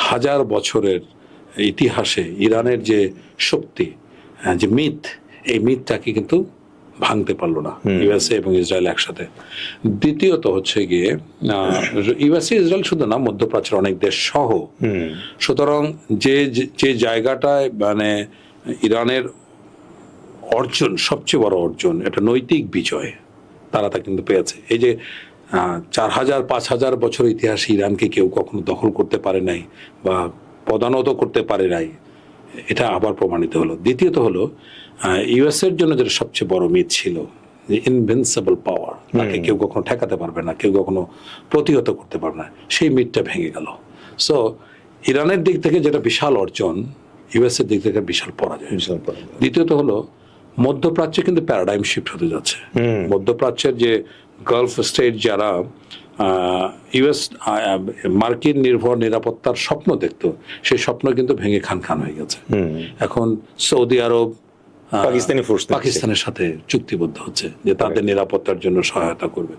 হাজার বছরের ইতিহাসে ইরানের যে শক্তি, যে মিথ, এই মিথটাকে কিন্তু ভাঙতে পারলো না ইউএসএ এবং ইসরায়েল একসাথে। দ্বিতীয়ত হচ্ছে গিয়ে ইউএসএ ইসরায়েল শুধু না, মধ্যপ্রাচ্যের অনেক দেশ সহ। সুতরাং যে জায়গাটায় মানে ইরানের অর্জন, সবচেয়ে বড় অর্জন, এটা নৈতিক বিজয়, তারা তা কিন্তু পেয়েছে। এই যে 4000-5000 বছর ইতিহাসে ইরানকে কেউ কখনো দখল করতে পারে নাই বা পদানত করতে পারে নাই, এটা আবার প্রমাণিত হলো। দ্বিতীয়ত হলো ইউএসএর জন্য যেটা সবচেয়ে বড় মিথ ছিল, যে ইনভিনসিবল পাওয়ার, তাকে কেউ কখনো ঠেকাতে পারবে না, কেউ কখনো প্রতিহত করতে পারবে না, সেই মিথটা ভেঙে গেল। সো ইরানের দিক থেকে যেটা বিশাল অর্জন, ইউএসএর দিক থেকে বিশাল পরাজয়। দ্বিতীয়ত হলো মধ্যপ্রাচ্যে কিন্তু প্যারাডাইম শিফট হতে যাচ্ছে। মধ্যপ্রাচ্যের যে গালফ স্টেট যারা ইউএস মার্কিন নির্ভর নিরাপত্তার স্বপ্ন দেখতো, সেই স্বপ্ন কিন্তু ভেঙে খান খান হয়ে গেছে। এখন সৌদি আরব পাকিস্তানের সাথে চুক্তিবদ্ধ হচ্ছে যে তাদের নিরাপত্তার জন্য সহায়তা করবে।